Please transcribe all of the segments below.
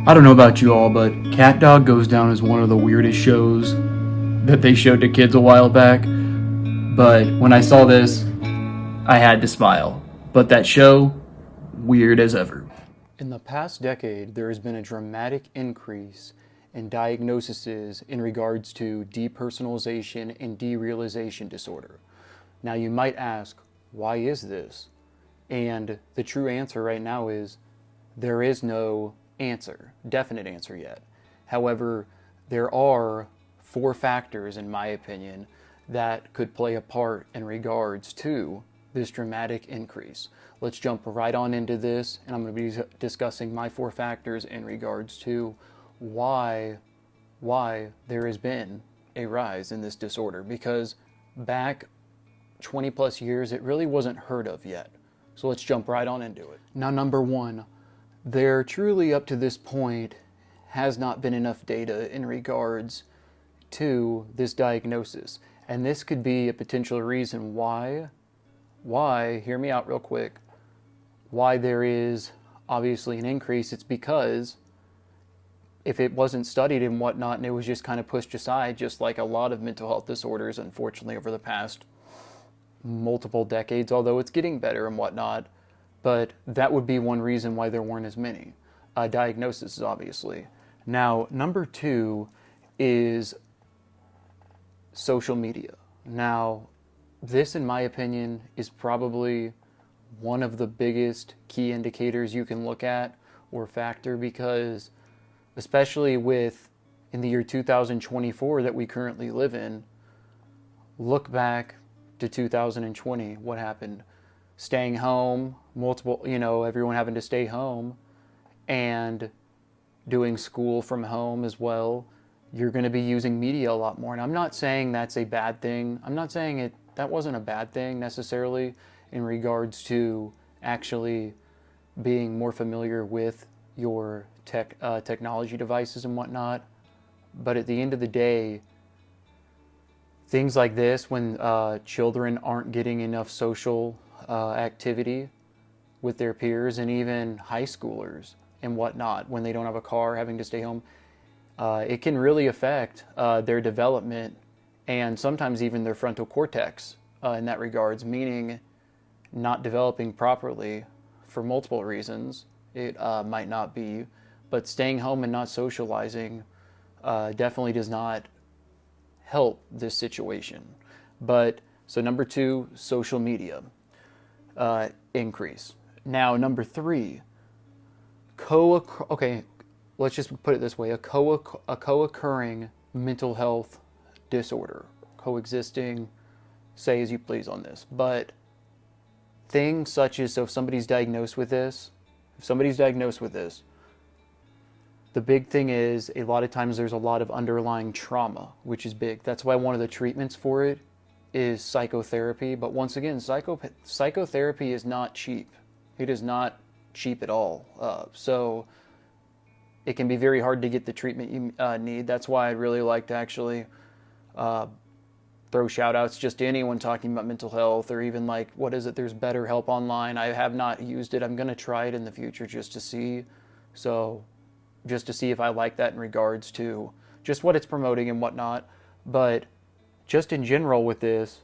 I don't know about you all, but Cat Dog goes down as one of the weirdest shows that they showed to kids a while back. But when I saw this, I had to smile. But that show, weird as ever. In the past decade, there has been a dramatic increase in diagnoses in regards to depersonalization and derealization disorder. Now, you might ask, why is this? And the true answer right now is there is no definite answer yet. However, there are four factors, in my opinion, that could play a part in regards to this dramatic increase. Let's jump right on into this, and I'm going to be discussing my four factors in regards to why there has been a rise in this disorder, because back 20 plus years it really wasn't heard of yet. So let's jump right on into it. Now, number one, there truly up to this point has not been enough data in regards to this diagnosis. And this could be a potential reason why, hear me out real quick, why there is obviously an increase. It's because if it wasn't studied and whatnot and it was just kind of pushed aside, just like a lot of mental health disorders, unfortunately, over the past multiple decades, although it's getting better and whatnot, but that would be one reason why there weren't as many diagnoses, obviously. Now, number two is social media. Now, this, in my opinion, is probably one of the biggest key indicators you can look at or factor, because especially with in the year 2024 that we currently live in, look back to 2020, what happened? Staying home, everyone having to stay home and doing school from home as well. You're going to be using media a lot more. And I'm not saying that's a bad thing. I'm not saying that wasn't a bad thing necessarily in regards to actually being more familiar with your technology devices and whatnot. But at the end of the day, things like this, when children aren't getting enough social activity with their peers, and even high schoolers and whatnot, when they don't have a car, having to stay home, it can really affect their development and sometimes even their frontal cortex in that regards, meaning not developing properly for multiple reasons. It might not be, but staying home and not socializing definitely does not help this situation. But so number two, social media increase. Now, number three, let's just put it this way: a co-occurring mental health disorder, coexisting, say as you please on this, but things such as, so if somebody's diagnosed with this, the big thing is a lot of times there's a lot of underlying trauma, which is big. That's why one of the treatments for it is psychotherapy. But once again, psychotherapy is not cheap. It is not cheap at all. So it can be very hard to get the treatment you need. That's why I'd really like to actually throw shout outs just to anyone talking about mental health, or even like, what is it? There's BetterHelp online. I have not used it. I'm going to try it in the future just to see. Just to see if I like that in regards to just what it's promoting and whatnot. But just in general with this,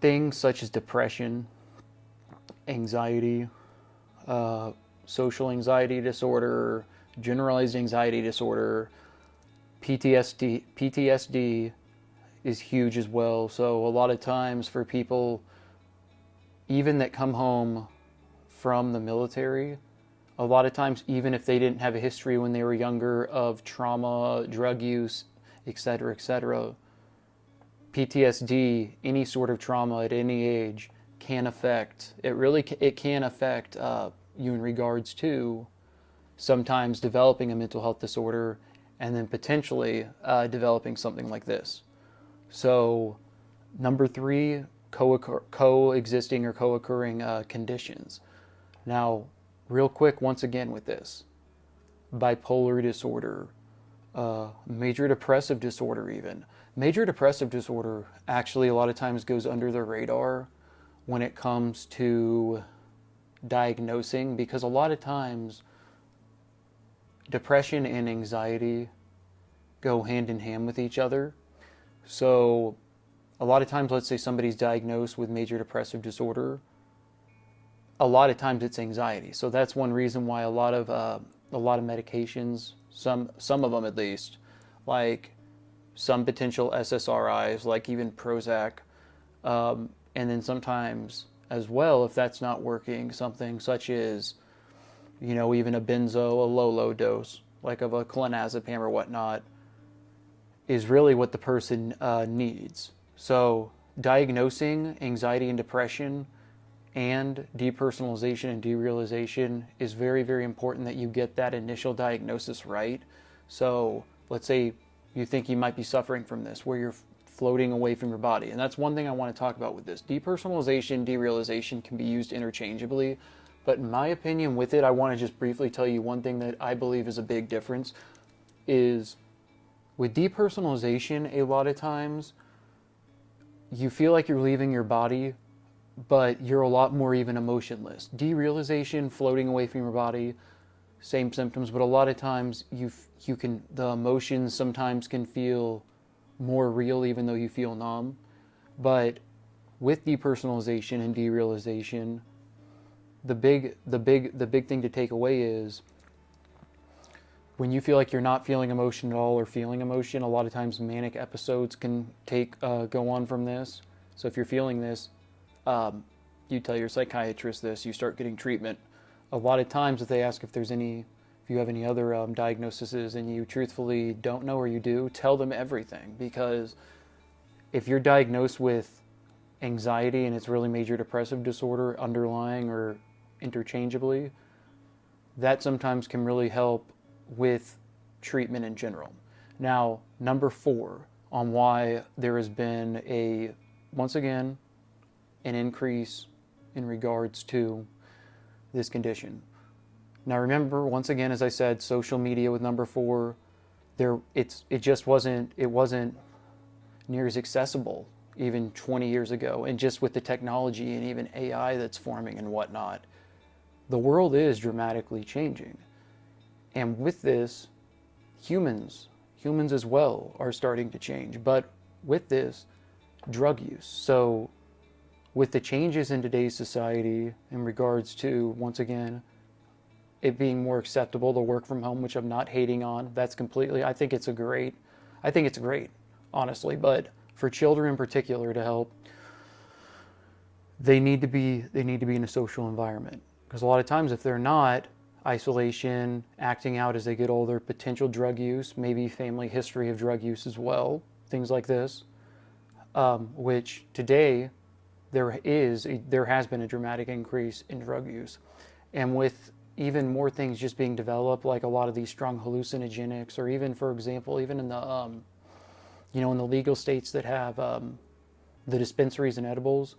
things such as depression, anxiety, social anxiety disorder, generalized anxiety disorder, PTSD is huge as well. So a lot of times for people, even that come home from the military, a lot of times, even if they didn't have a history when they were younger of trauma, drug use, etc., PTSD, any sort of trauma at any age can affect, it can affect you in regards to sometimes developing a mental health disorder and then potentially developing something like this. So number three, coexisting or co-occurring conditions. Now, real quick, once again with this, bipolar disorder, major depressive disorder even. Major depressive disorder actually a lot of times goes under the radar when it comes to diagnosing, because a lot of times depression and anxiety go hand in hand with each other. So a lot of times, let's say somebody's diagnosed with major depressive disorder, a lot of times it's anxiety. So that's one reason why a lot of medications, some of them at least, like some potential SSRIs, like even Prozac, and then sometimes as well, if that's not working, something such as, even a benzo, a low dose, like of a clonazepam or whatnot, is really what the person needs. So diagnosing anxiety and depression and depersonalization and derealization is very, very important that you get that initial diagnosis right. So let's say you think you might be suffering from this, where you're floating away from your body. And that's one thing I want to talk about with this. Depersonalization, derealization can be used interchangeably. But in my opinion with it, I want to just briefly tell you one thing that I believe is a big difference is with depersonalization, a lot of times you feel like you're leaving your body, but you're a lot more even emotionless. Derealization, floating away from your body, same symptoms, but a lot of times the emotions sometimes can feel more real even though you feel numb. But with depersonalization and derealization, the big thing to take away is when you feel like you're not feeling emotion at all or feeling emotion, a lot of times manic episodes can go on from this. So if you're feeling this, you tell your psychiatrist this, you start getting treatment. A lot of times if they ask if you have any other diagnoses and you truthfully don't know or you do, tell them everything. Because if you're diagnosed with anxiety and it's really major depressive disorder underlying or interchangeably, that sometimes can really help with treatment in general. Now, number 4 on why there has been once again, an increase in regards to this condition. Now remember, once again, as I said, social media with number 4, it wasn't near as accessible even 20 years ago. And just with the technology and even AI that's forming and whatnot, the world is dramatically changing. And with this, humans as well are starting to change. But with this, drug use. So with the changes in today's society in regards to, once again, it being more acceptable to work from home, which I'm not hating on. That's completely, I think it's great, honestly. But for children in particular to help, they need to be in a social environment. Because a lot of times if they're not, isolation, acting out as they get older, potential drug use, maybe family history of drug use as well, things like this, which today there has been a dramatic increase in drug use. And with even more things just being developed, like a lot of these strong hallucinogenics, or even, for example, even in the, in the legal states that have the dispensaries and edibles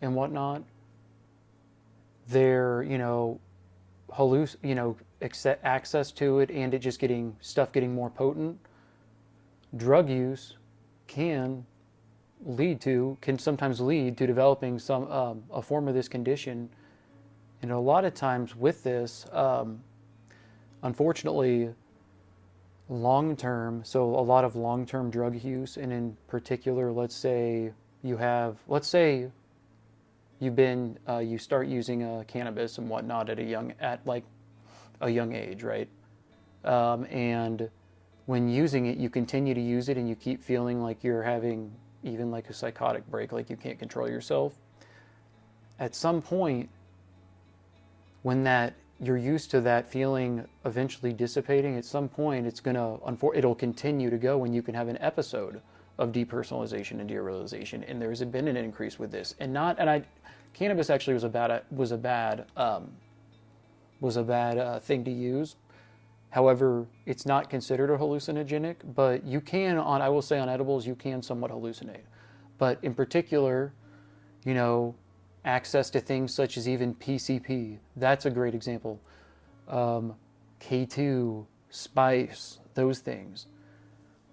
and whatnot, they're, access to it and it just getting more potent. Drug use can sometimes lead to developing a form of this condition. And a lot of times with this, unfortunately, long-term, so a lot of long-term drug use, and in particular, let's say you start using cannabis and whatnot at a young age, right? And when using it, you continue to use it and you keep feeling like you're having even like a psychotic break, like you can't control yourself. At some point, when you're used to that feeling eventually dissipating, at some point it'll continue to go, and you can have an episode of depersonalization and derealization. And there's been an increase with this, cannabis actually was a bad thing to use. However, it's not considered a hallucinogenic, but you can, I will say on edibles, you can somewhat hallucinate. But in particular, access to things such as even PCP, that's a great example. K2, spice, those things.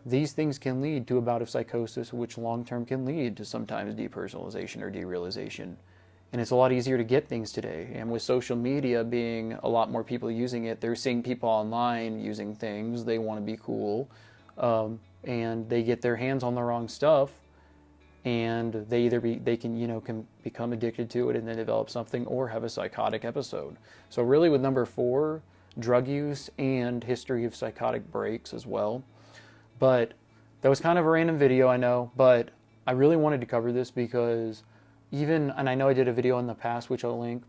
These things can lead to a bout of psychosis, which long-term can lead to sometimes depersonalization or derealization. and it's a lot easier to get things today. And with social media being a lot more people using it, they're seeing people online using things. They want to be cool, and they get their hands on the wrong stuff, and they can become addicted to it and then develop something or have a psychotic episode. So really, with number 4, drug use and history of psychotic breaks as well. But that was kind of a random video, I know, but I really wanted to cover this because and I know I did a video in the past, which I'll link.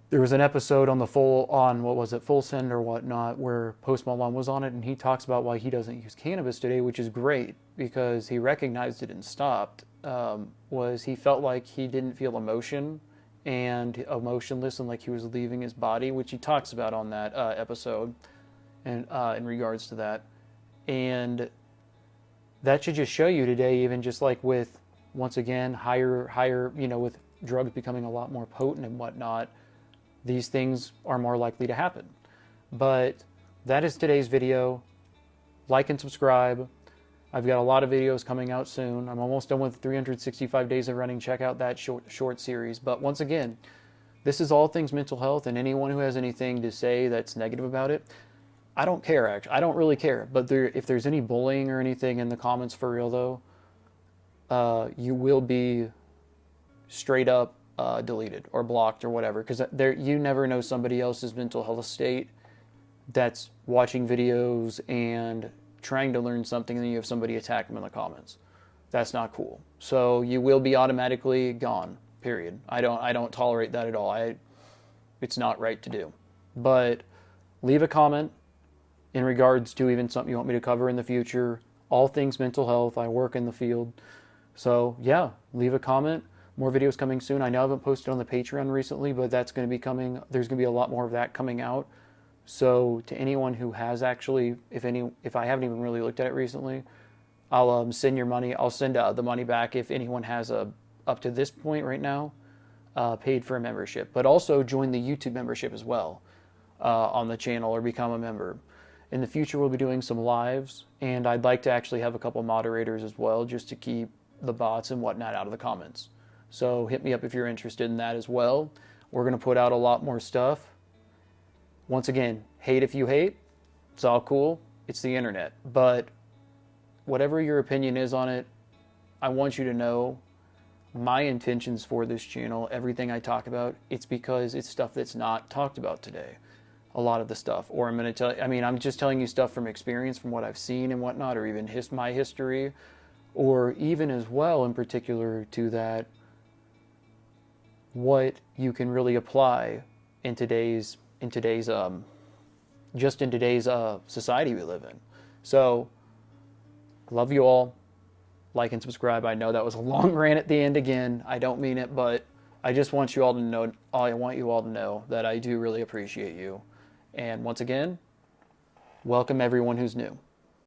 There was an episode on Full Send or whatnot, where Post Malone was on it, and he talks about why he doesn't use cannabis today, which is great because he recognized it and stopped. Was he felt like he didn't feel emotion and emotionless and like he was leaving his body, which he talks about on that episode, and in regards to that. And that should just show you today, even just like with, once again, higher, with drugs becoming a lot more potent and whatnot, these things are more likely to happen. But that is today's video. Like and subscribe. I've got a lot of videos coming out soon. I'm almost done with 365 days of running. Check out that short series. But once again, this is all things mental health, and anyone who has anything to say that's negative about it, I don't care, actually. I don't really care. But if there's any bullying or anything in the comments for real, though, you will be straight up deleted or blocked or whatever, because you never know somebody else's mental health state that's watching videos and trying to learn something, and then you have somebody attack them in the comments. That's not cool. So you will be automatically gone, period. I don't tolerate that at all. It's not right to do. But leave a comment in regards to even something you want me to cover in the future. All things mental health. I work in the field. So yeah, leave a comment. More videos coming soon. I know I haven't posted on the Patreon recently, but that's going to be coming. There's going to be a lot more of that coming out. So to anyone who has actually, if I haven't even really looked at it recently, I'll send your money. I'll send the money back if anyone has up to this point right now paid for a membership. But also join the YouTube membership as well on the channel, or become a member. In the future, we'll be doing some lives, and I'd like to actually have a couple moderators as well, just to keep the bots and whatnot out of the comments. So hit me up if you're interested in that as well. We're going to put out a lot more stuff. Once again, hate if you hate. It's all cool. It's the internet. But whatever your opinion is on it, I want you to know my intentions for this channel, everything I talk about, it's because it's stuff that's not talked about today. A lot of the stuff. Or I'm going to tell you, I'm just telling you stuff from experience, from what I've seen and whatnot, or even my history, or even as well in particular to that, what you can really apply in today's society we live in. So, love you all. Like and subscribe. I know that was a long rant at the end again. I don't mean it, but I just want you all to know. I want you all to know that I do really appreciate you. And once again, welcome everyone who's new.